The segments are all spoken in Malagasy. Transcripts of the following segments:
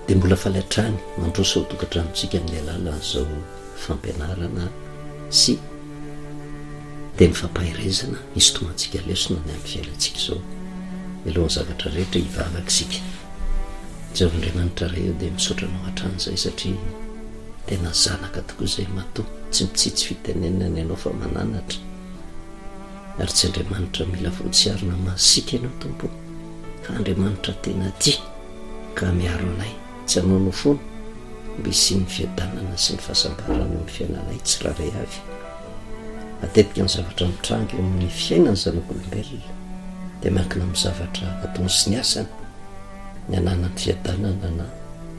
dia mbola falatrany mandroso tokantramontsika amin'ny alalan'izao fampianarana sy dia mifampahirezana misy tomantsika lesona ny amin'ny fiainantsika izao milohan'ny zavatra rehetra hivavaka isika. Jehovandriamanitra ray eo dia misaotranao hatrany izay satria tena zanaka tokoa izay matoa tsy mitsitsy fitenenana ny ianao fa mananatra ary tsy Andriamanitra mila voatsiarina masika ianao tompo fa Andriamanitra tena tia ka miaro anay tsy hanaonao foana mba hisiany fiadanana sy ny fahasambarana eo amin'ny fiainanay tsiraray avy. Matetika ny zavatra mitranga eo amin'ny fiainany zanak'olombelona dia miankina amin'ny zavatra ataony sy ny asany ny ananany fiadanana na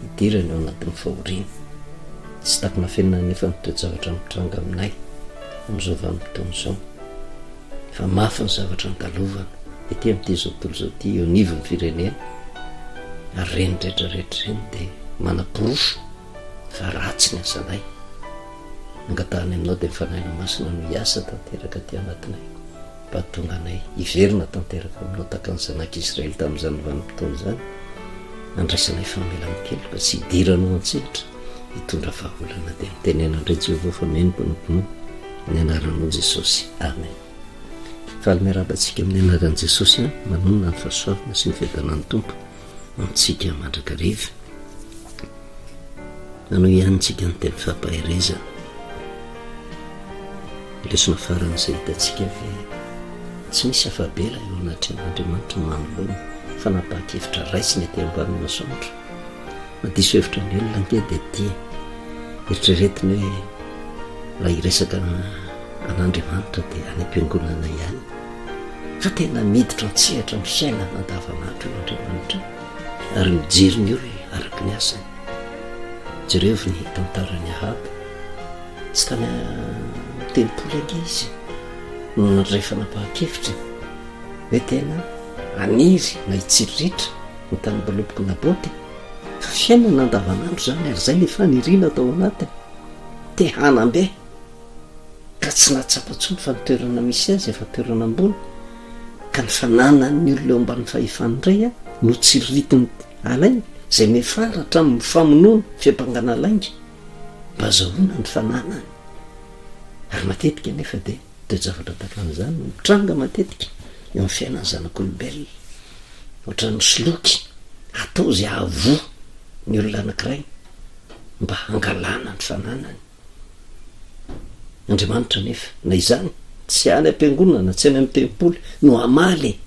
hidirana eo anatin'ny fahoriana. Tsy takona fiainana nefa ny toe-javatra mitranga aminay amin'izao vanim-potoana izao fa mafy ny zavatra nitalovana ety amin'ity zao tontolo izao ity eo anivon'ny firenena ary reny rehetrarehetra reny dia manam-porofo fa ratsy ny asanay. Angatahany aminao dia mifanaina masina no hiasa tanteraka ty anatinay mba hatonga anay hiverina tanteraka aminao tahaka ny zanak'Israely tamin'izany vanim-potoana izany andraisanay famelan-keloka sy hidiranao an-tsehatra hitondra vahaolana dia mitenenandray Jehovah fa menompo nompono ny anaranao Jesosy. Amen. Faly miarabantsika amin'ny anaran'i Jesosy manonona ny fahasoavana sy ny fiadanan'ny tompo amintsika mandrakariva manao ihanyntsika ny teny fampahirezana lesona farana izay hitantsika ve tsy misy afabela eo anatrehan'Andriamanitra manoloana fa napaha-kevitra raisiny aty amban'ny masoandro madiso hevitra ny olona nke dia tia eritreretiny hoe raha hiresaka an'Andriamanitra dia any am-piangonana ihany fa tena miditra antsehatra ny fiainana andavanandro eo Andriamanitra ary mijery ny olona araka ny asany. Jereo ny tantarany Ahaba tsy tany telopolo ange izy no nandray fanapahan-kevitra hoe tena aniry na hitsiriritra ny tany baloboko Naboty fa fiainana andavanandro zany ary zay le faniriana atao anatiny te hanambe ka tsy nahatsapatsony fa nitoerana misy azy efa toerana ambony ka ny fananany olona eo ambany fahefanindray no tsiriritiny alainy zay mefaratra amin'ny famonoana fiampangana lainga mba zahoana ny fananany. Ary matetika nefa dia toe-javatra takan'izany mitranga matetika eo amin'ny fiainany zanak'olombelona ohatran'ny soloky atao izay ahavoa ny olona anankiray mba hangalana ny fananany. Andriamanitra nefa na izany tsy any am-piangonana na tsy any amin'ny tempolo no amaly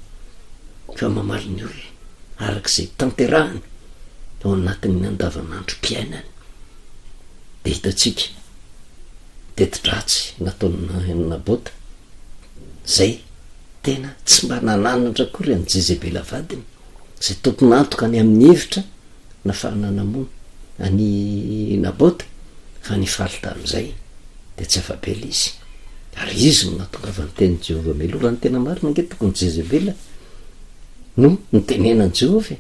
fa mamaly ny olona arak'izay tanterahany ao anatin'ny andavanandro mpiainany. Dia hitantsika teti-dratsy nataony Nabota zay tena tsy mba nananatra akory any Jezebela vadiny zay tomponantoka any amin'ny hevitra na fahananamona any Nabota fa nifaly tamin'izay dia tsy afabela izy ary izy no nahatongavany teny Jehovah melora ny tena marina ange tokony Jezebela no nitenenan'i Jehovah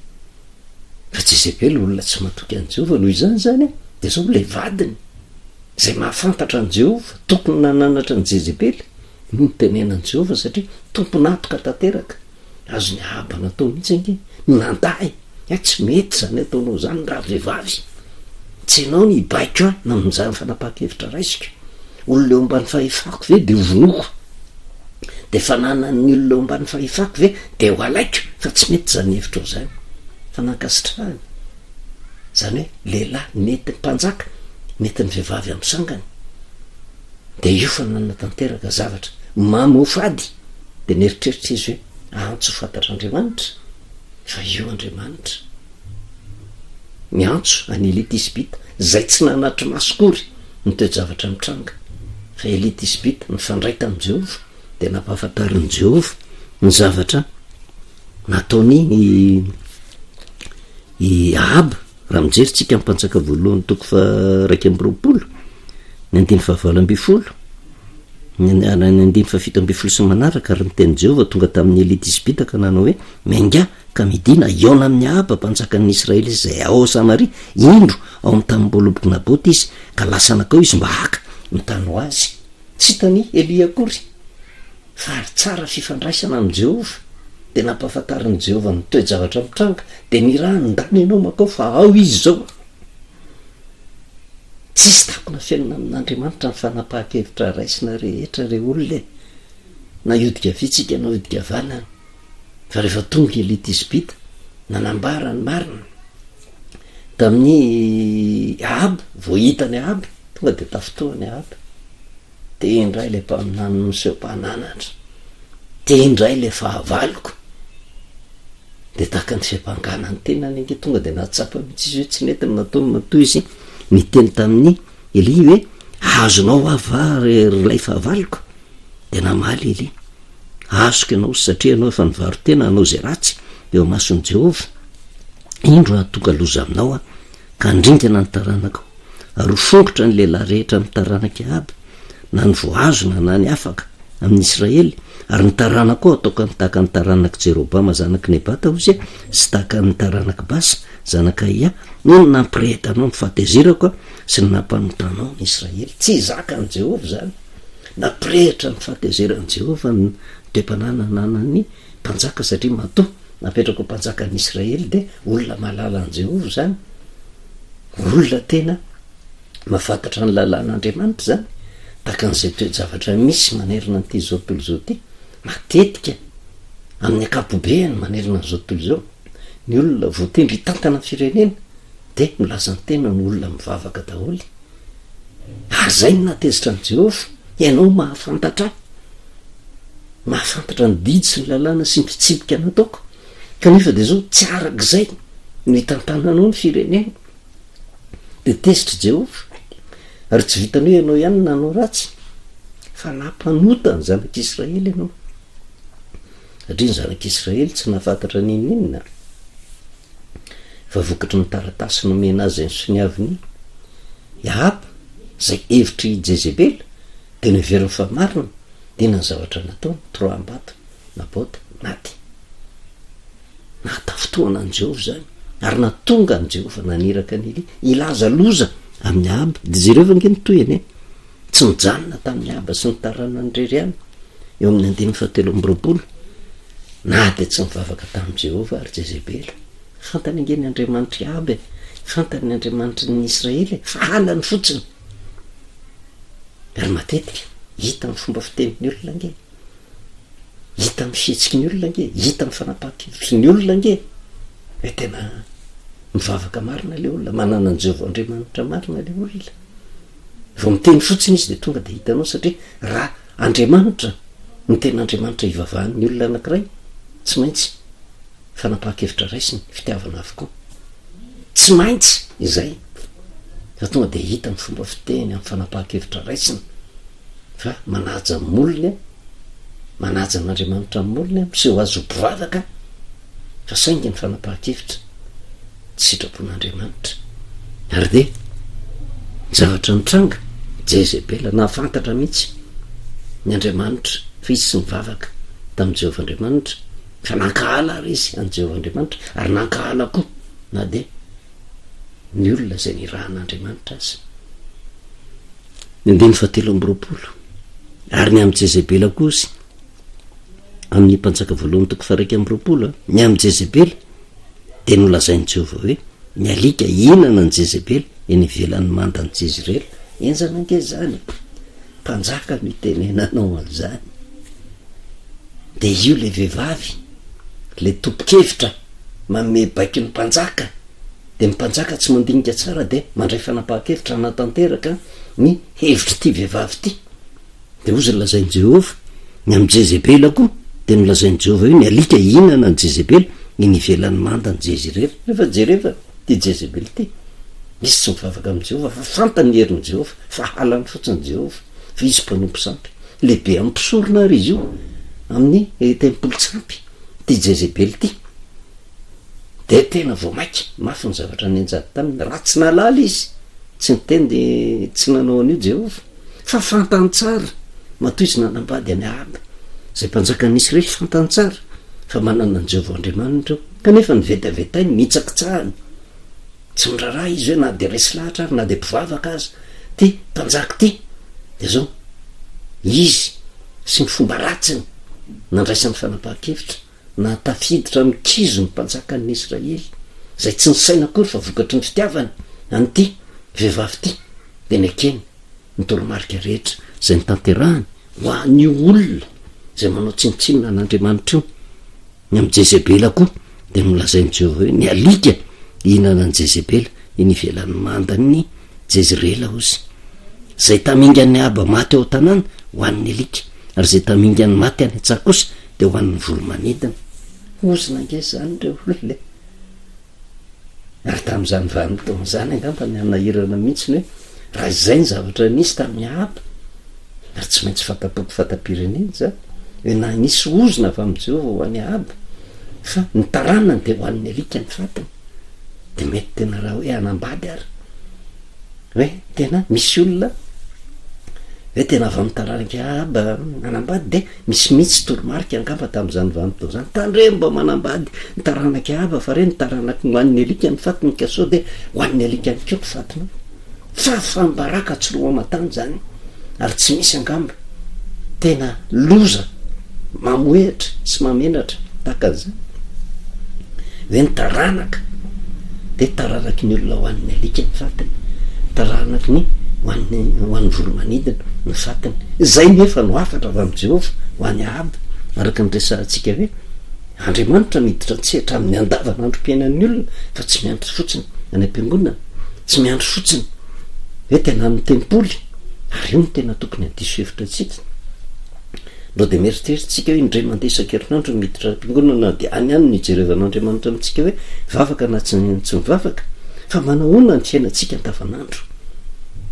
fa Jezebela olona tsy matoky an'i Jehovah noho izany zany dia zao ilay vadiny zay mahafantatra an'i Jehovah tokony nananatra an'i Jezebela no nitenenan'i Jehovah satria tomponatoka tanteraka azo ny Ahaba natao mihitsy ange nandahy tsy mety zany ataonao zany raha vehivavy tsy ianao ny hibaiko na amin'izany fanapahan-kevitra raisika olona eo ambany fahefako ve dia hovonoko dia fananan'ny olona eo ambany fahefako ve dia ho alaiko fa tsy mety zany hevitra ao zany fa nankasitrahany zany hoe lehilahy mety mpanjaka mety ny vehivavy amin'ny sangany dia io fa nanana tanteraka zavatra mamy ho fady dia nieritreritra izy hoe antso fantatra Andriamanitra fa io Andriamanitra miantso any Elitisibita zay tsy nanatry masokory ny toe-javatra mitranga fa Elitisibita mifandray tamin'i Jehovah dia nampahafantarin'i Jehovah ny zavatra nataony i Ahaba raha mijerytsika mpanjaka voalohany toko fa 2:20 ny 9:20 ny 9:17 sy manaraka ary miteny Jehovah tonga tamin'ny Elitisibita ka nanao hoe mainga ka midina iona amin'ny Ahaba mpanjakan'ny Israely izy zay ao Samaria indro ao amin'ny tany mboloboko Naboty izy ka lasa nakao izy mba haka mitany ho azy tsy tany Elia akory fa ary tsara fifandraisana amin'ny Jehovah de nampahafantariny Jehovah ny toe-javatra mitranga de ny raha ndany ianao makao fa ao izy zao. Tsisy takona fiainana amin'Andriamanitra ny fanapahan-kevitra raisina rehetra re olona na iodika vitsika na iodika vanana. Fa rehefa tonga elit Izipita nanambara ny marina tamin'ny Ahaba, vao hitany Ahaba tonga de tafotoany Ahaba, de indray le mpaminany miseho mpananatra, de indray le fahavaloko, de tahaka ny fiampangana ny tenany inge tonga de natsapa mihitsy izy hoe tsy netiny nataony matoy izy miteny tamin'ny Eli hoe azonao ava ilay fahavaloko, de namaly Eli, azoko ianao satria ianao efa nivarotena anao zay ratsy eo mason'i Jehovah, indro ahatonga loza aminao ka andringana ny taranako ary fongotra ny lehilahy rehetra ny taranaka Ahaba na ny voazona na ny afaka amin'ny Israely, ary ny taranako ataoko ny tahaka ny taranaka Jerobama zanaky Nebata ozy sy tahaka ny taranaka Basa zanaka Ia, no nampirehetanao ny fahatezerako sy ny nampamitranao ny Israely. Tsy zaka ny Jehovah zany, nampirehitra ny fahatezeran'ny Jehovah ny toe-pananananany mpanjaka satria matoa napetrako mpanjaka ny Israely de olona mahalala ny Jehovah zany, olona tena mahafantatra ny lalàn'Andriamanitra zany. Tahaka an'izay toe-javatra misy manerina n'ity zao tontolo zao ty, matetika amin'ny ankapobeny manerina n'izao tontolo zao, ny olona voatendry hitantana ny firenena de milaza ny tena ny olona mivavaka daholy. Azay ny natezitra ny Jehovah, ianao mahafantatra ny didy sy ny lalàna sy mitsipika nataoko, kanefa de zao tsy arak'izay no hitantananao ny firenena. De tezitra Jehovah, ary tsy vitany hoe ianao ihany nanao ratsy, fa nampanota ny zanak'Israely ianao. Satria ny zanak'Israely tsy nahafantatra ninina, fa vokatry ny taratasy nomena azy ny soniaviny Ahaba zay hevitry Jezebela de neveriny fa marina de na ny zavatra nataony troambato Nabota naty. Nahatafotoana ny Jehovah zany, ary natonga ny Jehovah naniraka ny Eli ilaza loza amin'ny Ahaba. De zareo vange nytoy eny tsy mijanona tamin'ny Ahaba sy ny taranany reriany eo amin'ny 1:7 na de tsy mivavaka tamin'ny Jehovah ary Jezebela. Fantany ange ny Andriamanitra Ahaba, fantany ny Andriamanitra ny Israely fa halany fotsiny. Ary matetika hita amin'ny fomba fitenin'ny olona ange, hita amin'ny fihetsiky ny olona ange, hita amin'ny fanapahan-kevitry ny olona ange hoe tena mivavaka marina le olona, manana ny Jehovah Andriamanitra marina le olona. Vao miteny fotsiny izy de tonga de hitanao, satria raha Andriamanitra ny tena Andriamanitra ivavahan'ny olona anankiray, tsy maintsy fanapahan-kevitra raisiny fitiavana avokoa, tsy maintsy izay. Fa tonga de hita amin'ny fomba fiteny amin'ny fanapahan-kevitra raisiny fa manaja molony, manaja n'Andriamanitra molony, miseho azy ho mpivavaka, fa saingy ny fanapahan-kevitra tsy sitrapon'Andriamanitra. Ary de zavatra nitranga Jezebela nahafantatra mihitsy ny Andriamanitra fa izy sy mivavaka tamin'ny Jehovah Andriamanitra, fa nankahala ary izy any Jehovah Andriamanitra, ary nankahala koa na de ny olona zay nirahan'Andriamanitra azy. 2:20 ary ny amin'ny Jezebela kozy amin'ny mpanjaka voalohany 2:20 ny amin'ny Jezebela de nolazain'ny Jehovah hoe ny alika inana ny Jezebela eny ivelan'ny mandany Jezreel. Enzana ange zany, mpanjaka mitenenanao an'izany. De io le vehivavy, le tompo-kevitra manome baiky ny mpanjaka, de ny mpanjaka tsy mandinika tsara de mandray fanapahan-kevitra natanteraka ny hevitry ty vehivavy ty. De ozy lazain'ny Jehovah ny amin'ny Jezebela koa, de nolazain'ny Jehovah hoe ny alika inana ny Jezebela eny ivelan'ny mandany Jezreel. Rehefa jereva ty Jezebela ty, izy tsy mivavaka amin'ny Jehovah, fa fantany herin'ny Jehovah, fa halany fotsiny Jehovah, fa izy mpanompo sampy lehibe amin'ny mpisorona ary izy io amin'ny tempolo tsampy ty Jezebela ty. De tena vao maika mafy ny zavatra nenjady taminy, raha tsy nalala izy tsy niteny de tsy nanao an'io Jehovah, fa fantany tsara. Matoa izy nanambady any Ahaba zay mpanjakan'ny Israely, fantany tsara fa manana ny Jehovah Andriamanitra, kanefa ny vetavetainy mitsakitsahany, tsy miraharaha izy hoe na de resy lahatra ary na de mpivavaka azy ty mpanjaka ty. De zao izy sy ny fomba ratsiny nandraisan'ny fanapahan-kevitra na tafiditra mikizo ny mpanjakan'ny Israely zay tsy nisaina akory fa vokatry ny fitiavany anyty vehivavy ty de ny akeny ny toromarika rehetra zay ny tanterahany ho an'io olona zay manao tsinotsinona n'Andriamanitra io. Ny am' Jezebela koa de nolazainy Jehova hoe ny alika ihinana ny Jezebela iny ivelan'ny mandany Jezrela ozy zay tamingan'ny aba maty ao tanàna ho an'ny alika ary zay tamingan'ny maty any an-tsaha kosa de ho an'ny voromanidina. Ozina nge zany reo olona ary tam'izany vanitaona zany angamba ny anahirana mihitsiny hoe raha izay ny zavatra nisy tamin'ny aba ary tsy maintsy fatapoko fatapireneny zany hoe na nisy ozina avy am' Jehova ho an'ny aba fa ny taranany de ho an'ny alika ny fatiny. De mety tena raha hoe anambady ary hoe tena misy olona hoe tena avy amin'ny taranaka aba anambady de misy mihitsy toromarika angamba tam'izany vanitao zany tandre mba manambady ny taranaka aba fa re ny taranaky ho an'ny alika ny fatiny ka sao de ho an'ny alika ny keo ny fatina fa fambaraka tsy roa amatany zany ary tsy misy angamba tena loza mamoehatra sy mamenatra takan'izany hoe ny taranaka de taranaky ny olona ho an'ny alika ny fatiny taranaky ny ho an'ny voromanidina ny fatiny zay nefa no afatra avy am' Jehova ho an'ny aba araka ny resantsika hoe Andriamanitra miditra tsehatra amin'ny andavanandrom-piainan'ny olona fa tsy miandry fotsiny any am-piangonana tsy miandry fotsiny hoe tena amin'ny tempoly ary io no tena tokony hadiso hevitra atsika. Ro de mieritrerititsika hoe indray mandeha isan-kerinandro miditra am-piangonana de any any nijerevan'Andriamanitra amitsika hoe vavaka na tsy mivavaka fa manahoana ny fiainantsika andavanandro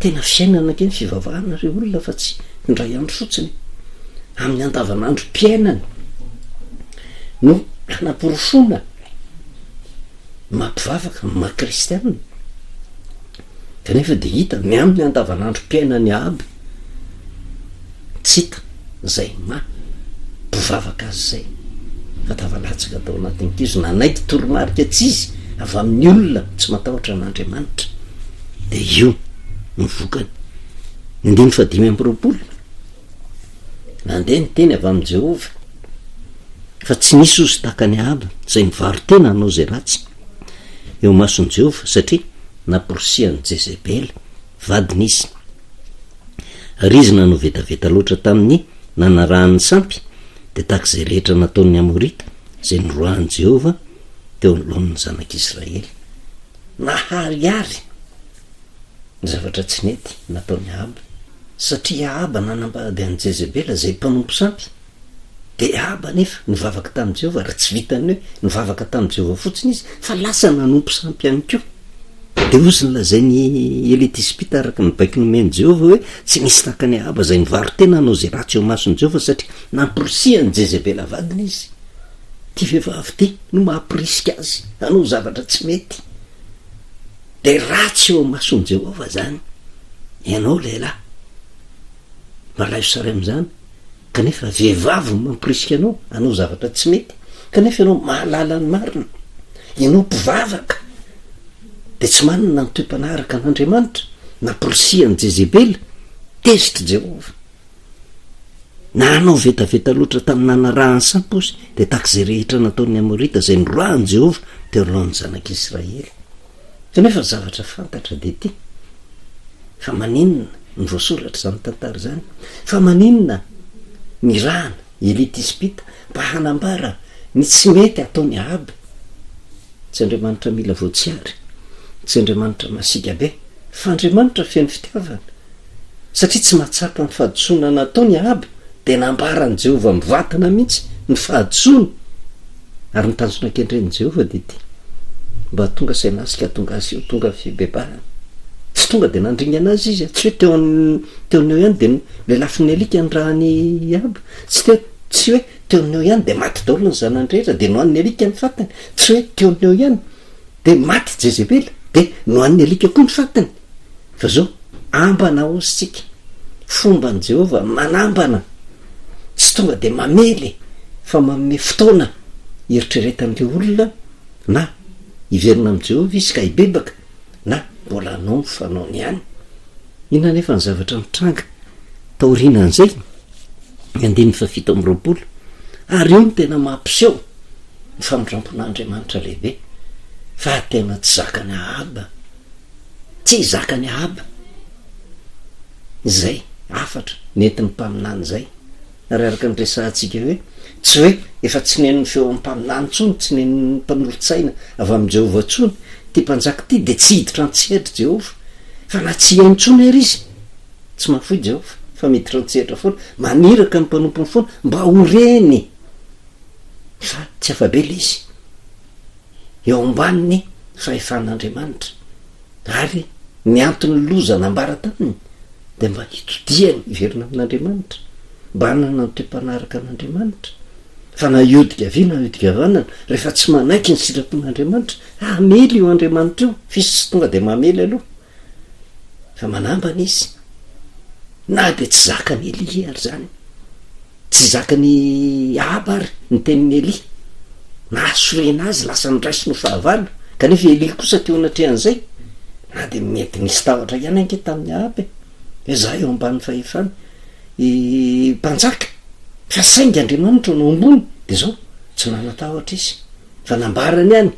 tena fiainana ke ny fivavahana reo olona fa tsy indray andro fotsiny amin'ny andavanandro mpiainany no hanaporofona mampivavaka makristianina kanefa de hita ny amin'ny andavanandro mpiainany aby tsy hita zay mampivavaka azy zay fa tavalatsaka atao anatin'ny kizo nanaiky toromarika tsy izy avy amin'ny olona tsy matahotra an'Andriamanitra de io ny vokany. Ny 5:5 nandeha ny teny avy am' Jehova fa tsy nisy ozy takany aba zay nivaro tena anao zay ratsy eo mason'i Jehova satria naporosian'ny Jezebela vadiny izy ary izy nanovetaveta loatra tamin'ny nanarahany sampy de tak'izay rehetra nataon'ny Amorita zay noroahan'i Jehova teo anoloan'ny zanak'Israely. Nahariary ny zavatra tsy nety nataon'ny aba satria aba nanambady an'i Jezebela zay mpanompo sampy de aba nefa nivavaka tamin'i Jehova raha tsy vitany hoe nivavaka tamin'i Jehova fotsiny izy fa lasa nanompo sampy ihany koa. De ozy nylazay ny elitispita araka ny baiky nomen'i Jehova hoe tsy nisy takany aba zay nivaro tena anao zay ratsy eo mason'i Jehova satria nampirosian'ny Jezebela vadiny izy. Ty vehivavy ty no mahampirisika azy hanao zavatra tsy mety de ratsy eo mason'i Jehova zany. Ianao lehilahy malayo sary am'izany kanefa vehivavy mampirisika anao hanao zavatra tsy mety kanefa ianao mahalala ny marina ianao mpivavaka de tsy manana ny toe-panaraka an'Andriamanitra nampirisian'ny Jezebela tezitra Jehova na anao vetaveta loatra tamin'ny nanarahany sampy ozy de tak'izay rehetra nataon'ny Amorita zay noroahan'i Jehova teo alohan'ny zanak'Israely. Kanefa zavatra fantatra de ty fa maninona ny voasoratra zany tantara zany fa maninona ny rahana elitispita mba hanambara ny tsy mety ataon'ny aba. Tsy Andriamanitra mila voatsiary, tsy Andriamanitra masika be fa Andriamanitra feno fitiavana satria tsy mahatsapa ny fahadisoana nataon'ny aba de nambaran'i Jehova mivatana mihitsy ny fahadisoana ary ny tanjona kendren'i Jehova de ty mba tonga sainasika tonga azy io tonga fibebahana tsy tonga de nandringa anazy izy tsy hoe teoneo ihany de le lafin'ny alika ny rahany aba tsy hoe teoneo ihany de maty daholo ny zanandrehetra de nohan'ny alika ny fatany tsy hoe teoneo ihany de maty Jezebela de nohan'ny alika koa ny fatany fa zao ambana ozytsika fomba ny Jehova manambana tsy tonga de mamely fa manome fotoana eritreretan'le olona na iverina am' Jehova izy ka hibebaka na mbola anao mifanaony ihany. Ina nefa ny zavatra mitranga taorianan'izay 7:20 ary io no tena mampiseho ny famindrampon'andriamanitra lehibe fa tena tsy zakany ahaba, tsy zakany ahaba zay afatra nentiny mpaminany zay ary araka nyresantsika hoe tsy hoe efa tsy nen'ny feo ampaminany tsony, tsy nen'ny mpanolotsaina avy amin' Jehova tsony ty mpanjaka ty de tsy hiditra antsehatra Jehova fa na tsy haintsony ery izy tsy mahafoy Jehova fa miditra antsehatra foana maniraka ny mpanompony foana mba horeny fa tsy afabe le izy eo ambaniny fahefan'Andriamanitra ary ny antony loza nambara taminy de mba hitotiany iverina amin'Andriamanitra mba hanana ny toe-panaraka an'Andriamanitra fa na iodika avy na iodika avanana rehefa tsy manaiky ny sitrapon'Andriamanitra amely io Andriamanitra io fisy tsy tonga de mamely aloha fa manambana izy na de tsy zakany Eli ary zany tsy zakany Ahaba ary ny tenin'ny Eli na asorena azy lasa niraisy no fahavalo kanefa Eli kosa teo anatrehan'izay na de mety nisy tahotra ihany anke tamin'ny Ahaba hoe za eo amban'ny fahefana mpanjaka fa saingy Andriamanitra no ambony de zao tsy nanatahotra izy fa nambarany ihany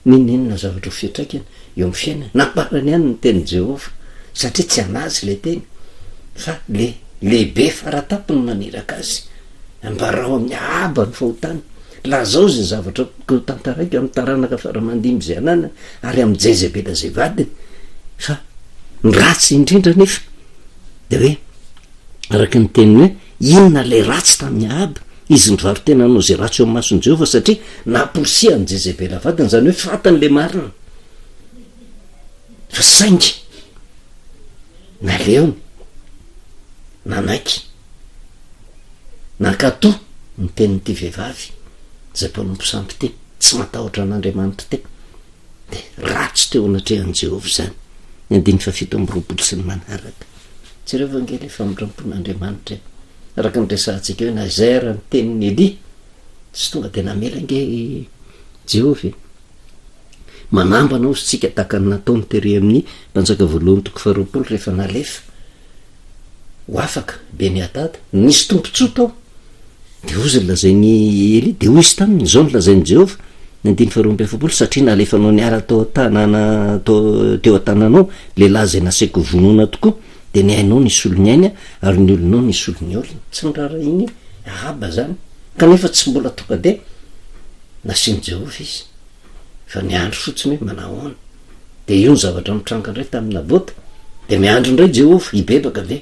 ninenina zavatra ho fiatraikany eo amin'ny fiainana nambarany ihany ny teny Jehova satria tsy anazy le teny fa le lehibe faratapony maniraka azy ambarao amin'ny Ahaba ny fahotany lazao zay zavatra ko tantaraika amin'ny taranaka faramandimby zay anana ary amin'ny Jezebela zay vadiny fa ny ratsy indrindra nefa de hoe araka ny teny hoe inona le ratsy tamin'ny Ahaba izy nivaro tena anao zay ratsy eo amin'ny mason'i Jehova satria naporisiany Jezebela vadiny zany hoe fatany le marina fa saingy naleony nanaiky nakato ny tenin'ity vehivavy zay mpanompo sampy te tsy matahotra an'Andriamanitra te de ratsy teo anatrehan'i Jehova zany ny 15 sy ny manaraka tsy ireo evangely famindrampon'Andriamanitra araka ny resantsika hoe nazera ny tenin'ny Eli tsy tonga de namelange Jehova manambana ozy tsika tahaka ny nataony tery amin'ny mpanjaka voalohany 20 rehefa nalefa ho afaka Beniadada nisy tompontsoa tao de ozy lazainy Eli de ho izy taminy zao nylazainy Jehova ny 20 satria nalefanao niara tao tanàna teo an-tananao lehilahy zay nasaiko vonona tokoa de ny ainao nisy olo ny aina ary ny olonao nisy olo ny olona tsy nirara iny Ahaba zany kanefa tsy mbola tonga de nasiany Jehova izy fa niandro fotsiny hoe manahoana de io ny zavatra mitranga indray tamin'ny Nabota de miandro indray Jehova hibebaka ve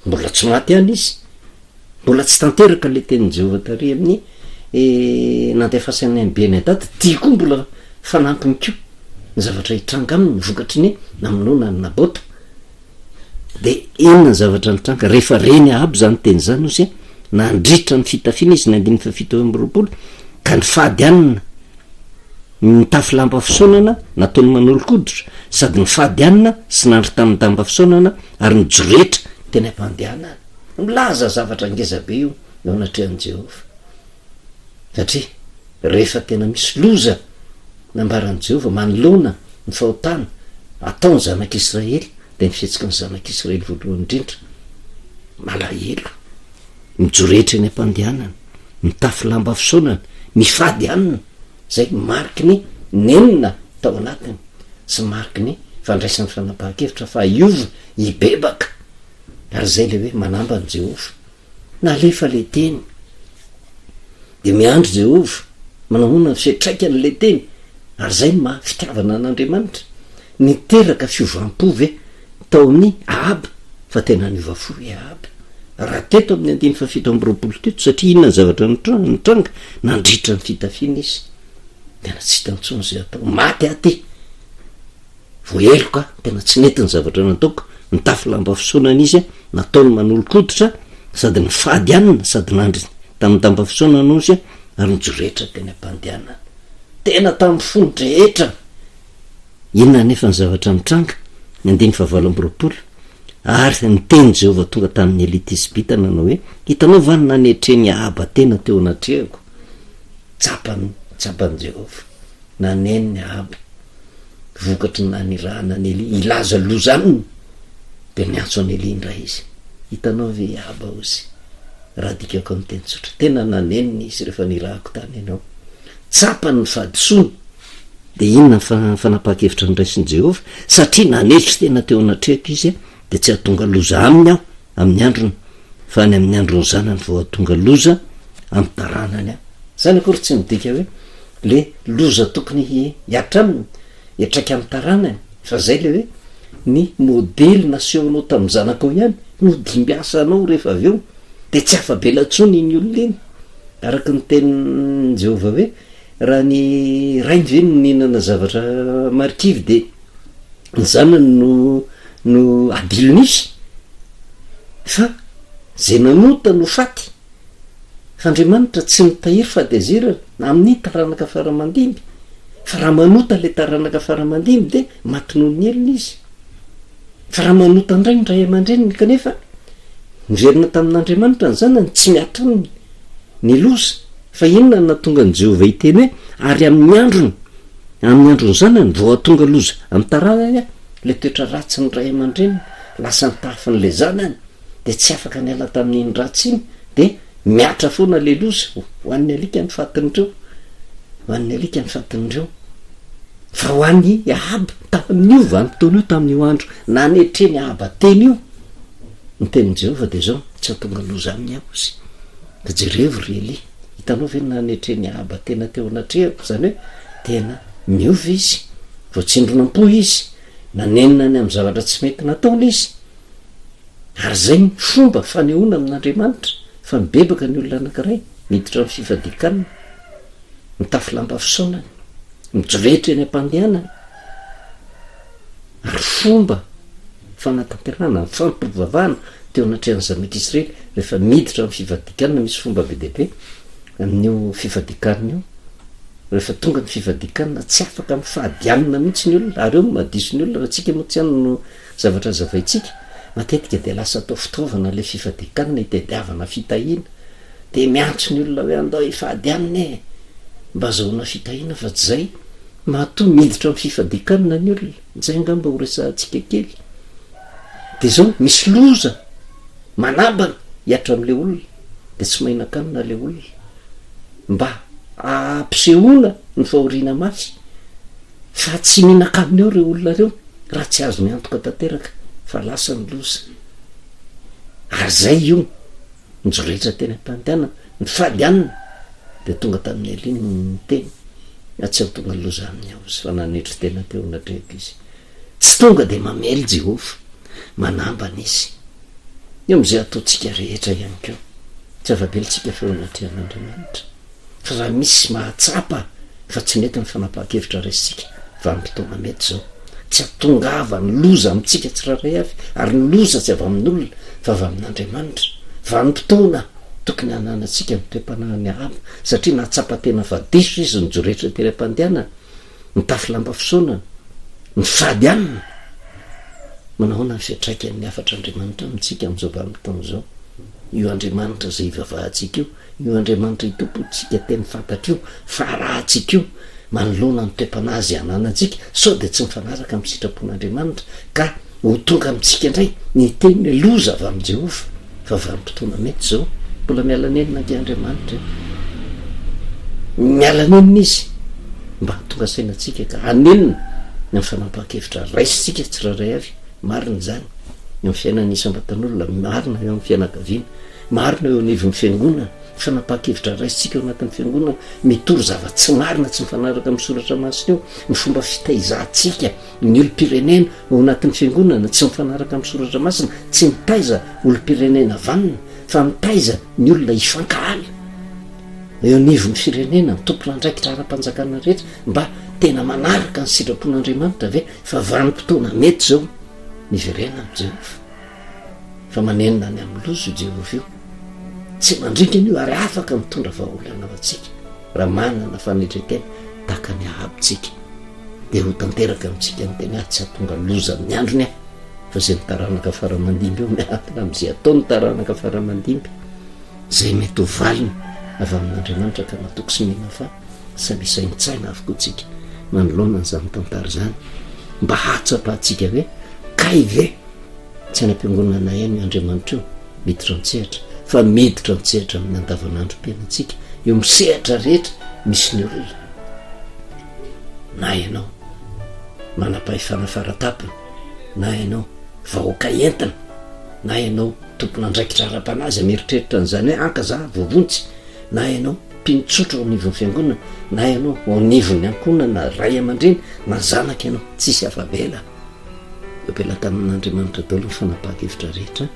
mbola tsy maty ihany izy mbola tsy tanteraka le tenin'ny Jehova tary amin'ny nandefasany any Beniadada ty koa mbola fanampiny ko ny zavatra hitranga aminy vokatry ny namonona ny Nabota de inona ny zavatra nitranga rehefa reny Ahaba zany teny zany ozy nandritra ny fitafiana izy ny 17 ka ny fady anina nitafy lamba fisaonana nataony manolokoditra sady nifady anina sy nandry tamin'ny damba fisaonana ary nijoretra teny am-pandehanana milaza zavatra ngezabe io eo anatrehan'i Jehova satria rehefa tena misy loza nambaran'i Jehova manoloana ny fahotana ataony zanak'Israely de ny fihetsika ny zanak'Israely voalohany indrindra malahelo mijoretra eny am-pandehanana mitafy lamba fisaonana mifady anina zay mariky ny nenina tao anatiny sy mariky ny fandraisan'ny fanapahan-kevitra fa iova hibebaka ary zay le hoe manambany Jehova nalefa le teny de miandro Jehova manahoana fiatraikany le teny ary zay ny mahafitiavana an'Andriamanitra niteraka fiovam-po ve tao amin'ny Ahaba fa tena niova-fo Ahaba raha teto amin'ny 17 teto satria inona ny zavatra nitranga nandritra ny fitafiana izy tena tsy hitantsony zay atao maty aty voeloka tena tsy nety ny zavatra nataoko nitafy lamba fisaonana izy nataony manolokoditra sady nifady anina sady nandry tamin'ny damba fisaonana ozy ary nijoretra teny am-pandehanana tena tamin'ny fony drehetra inona nefa ny zavatra nitranga ny 17 ary ny teny Jehova tonga tamin'ny Eli Tisbita nanao hoe hitanao va ny nanetreny Ahaba tena teo anatrehako tsapany Jehova naneny ny Ahaba vokatry ny nanirahana ny Eli ilaza loza aminy de niantso any Eli indray izy hitanao ve Ahaba ozy raha dikako amin'ny teny tsotra tena naneniny izy rehefa nirahako tany ianao tsapany ny fahadisoany de inona fanapaha-kevitra nyraisin' Jehova satria nanetry tena teo anatrehako izy de tsy ahatonga loza aminy aho amin'ny androny fa ny amin'ny androny zanany vao atonga loza amin'ny taranany aho zany akory tsy midika hoe le loza tokony hiatra aminy hiatraiky amin'ny taranany fa zay le hoe ny modely nasehoanao tamin'ny zanakao ihany no dimbiasa anao rehefa avy eo de tsy afa-belatsony iny olona iny araky ny tenin' Jehova hoe raha ny rainy ve no ninana zavatra marikivy de ny zanany no abilonisy fa zay nanota no faty fa Andriamanitra tsy mitahiry fa dezira amin'ny taranaka faramandimby fa raha manota le taranaka faramandimby de matinoa ny elona izy fa raha manota ndray ny ray aman-dreniny kanefa miverina tamin'Andriamanitra ny zanany tsy miatra ny loza fa inona natonga ny Jehova hiteny hoe ary amin'ny androny zanany vao atonga loza amin'ny taranany le toetra ratsy ny ray aman-dreniny lasa nitafin'le zanany de tsy afaka niala tamin'iny ratsy iny de miatra foana le loza hoan'ny alika ny fatin'ireo fa hoan'ny Ahaba tamin'io vanim-potoana io tamin'io andro nanetreny Ahaba teny io ny tenin'i Jehova de zao tsy atonga loza amin'ny aho izy ka jerevo ry Eli hitanao ve nanetreny Ahaba tena teo anatrehako zany hoe tena miova izy vao tsindronam-po izy nanenina ny amin'ny zavatra tsy mety nataona izy ary zay ny fomba fanehoana amin'Andriamanitra fa mibebaka ny olona anankiray miditra amin'ny fifadikanana mitafy lamba fisaonany mijoretra eny am-pandehanany ary fomba fanatanterana fampivavahana teo anatrehan'ny zanak'Israely rehefa miditra amin'ny fifadikanana misy fomba be dehibe amin'io fifadikanana io rehefa tonga ny fifadikanana tsy afaka mifahadianina mihitsy ny olona ary eo madiso ny olona raha tsika moa tsy any no zavatra zavaitsika matetika de lasa atao fitaovana le fifadikanana hitadiavana fitahiana de miantso ny olona hoe andao ifahadianina mba zahoana fitahiana fa tsy zay mahatoa miditra amin'ny fifadikanana ny olona zay angamba ho resahantsika kely de zao misy loza manambana hiatra am'le olona de tsy mahinakanina le olona mba ampisehoana ny fahoriana mafy fa tsy mihinan-kanina eo reo olona reo raha tsy azo miantoka tanteraka fa lasa ny loza ary zay io nijoretra teny am-pandehanana ny fahadianina de tonga tamin'ny aliny ny teny tsy aho tonga loza amin'ny aho izy fa nanetry tena teo natrehako izy tsy tonga de mamely Jehova manambana izy eo am'izay ataontsika rehetra ihany keo tsy afa-belitsika feo natrehan'Andriamanitra fa raha misy mahatsapa fa tsy mety ny fanapaha-kevitra raisitsika vanim-potoana mety zao tsy atongava ny loza amintsika tsiraray avy ary ny loza tsy avy amin'olona fa avy amin'Andriamanitra vanim-potoana tokony hananatsika mitoem-panahany Ahaba satria nahatsapa tena vadiso izy nijoretra teny am-pandehanana nitafy lamba fisaonana ny fahadianina manahoana ny fiatraikany afatra Andriamanitra amintsika amin'izao vanim-potoana zao io Andriamanitra zay ivavahantsika io Andriamanitra itompontsika teny fantatr' io fa rahantsika io manoloana ny toe-panahy zay hananantsika sao de tsy mifanaraka amin'ny sitrapon'Andriamanitra ka ho tonga amintsika indray ny teny loza avy amin'i Jehova fa vanim-potoana mety zao mbola mialanenina ange Andriamanitra mialanenina izy mba tonga sainatsika ka anenina ny fanapaha-kevitra raisitsika tsiraray avy marina zany eo amin'ny fiainana isam-batan'olona marina eo amin'ny fianakaviana marina eo anivon'ny fiangonana fanapaha-kevitra raisitsika eo anatin'ny fiangonana mitory zava-tsy marina tsy mifanaraka amin'ny soratra masina eo ny fomba fitaizantsika ny olo-pirenena ao anatin'ny fiangonana tsy mifanaraka amin'ny soratra masina tsy mitaiza olo-pirenena vanina fa mitaiza ny olona ifankahala eo anivon'ny firenena ny tompona andraikitra ara-panjakana rehetra mba tena manaraka ny sitrapon'Andriamanitra ve fa vanim-potoana mety zao niverena amin'ny Jehova fa manenina ny amin'ny lozo Jehova io tsy mandringana io ary afaka mitondra vahaolana ao atsika raha manana fanetretena tahaka ny Ahabitsika de ho tanteraka amintsika ny teny tsy hatonga loza amin'ny androny aho fa zay ny taranaka faramandimby eo miatina am'izay atao ny taranaka faramandimby zay mety ho valina avy amin'Andriamanitra ka natoko sy mihina fa samisaintsaina avokoa tsika manoloana n'izany tantara zany mba hatsapahantsika hoe kay ve tsy anam-piangonana ihany io Andriamanitra io miditra antsehatra fa miditra antsehatra amin'ny andavanandrom-piainantsika eo misehatra rehetra misy ny olona na ianao manam-pahefana faratapana, na ianao vahoaka entana, na ianao tompona andraikitra ara-panazy mieritreritra n'izany hoe anka za voavontsy, na ianao mpinotsotra ao anivon'ny fiangonana, na ianao ao anivon'ny ankonana ray aman-dreny na zanaka ianao, tsisy afa-bela apela tamin'andriamanitra daholo ny fanapaha-kevitra rehetra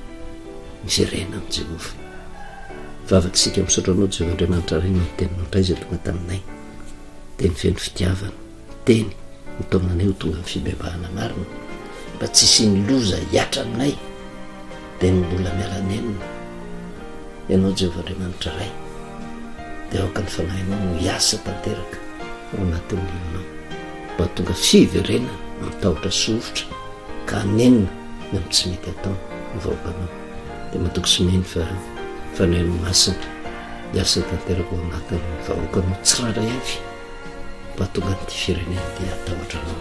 miserena amin'ny Jehova. Vavaky sika misaotra anao Jehova Andriamanitra ray no teninao indray izay tonga taminay, teny feno fitiavana, teny mitaonanay ho tonga amin'ny fibebahana marina, mba tsisy ny loza hiatra aminay dia ny mbola miara-nenina ianao Jehova Andriamanitra ray, dia aoka ny fanahinao no hiasa tanteraka ao anatin'ny lianao, mba tonga fiverenana mitahotra sovotra ka hanenina ny amin'ny tsy mety atao ny vahoakanao, dia matoko someny fa fanahinao masina hiasa tanteraka ao anatin'ny vahoakanao tsiraray avy, mba tonga nyity firenena dia atahotranao.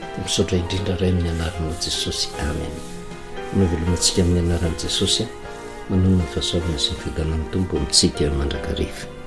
Dia misaotra indrindra ray amin'ny anaranao Jesosy, amen. Novelomantsika amin'ny anaran'i Jesosy manonona ny fahasoavana sy ny fidanan'ny Tompo amintsika mandrakariva.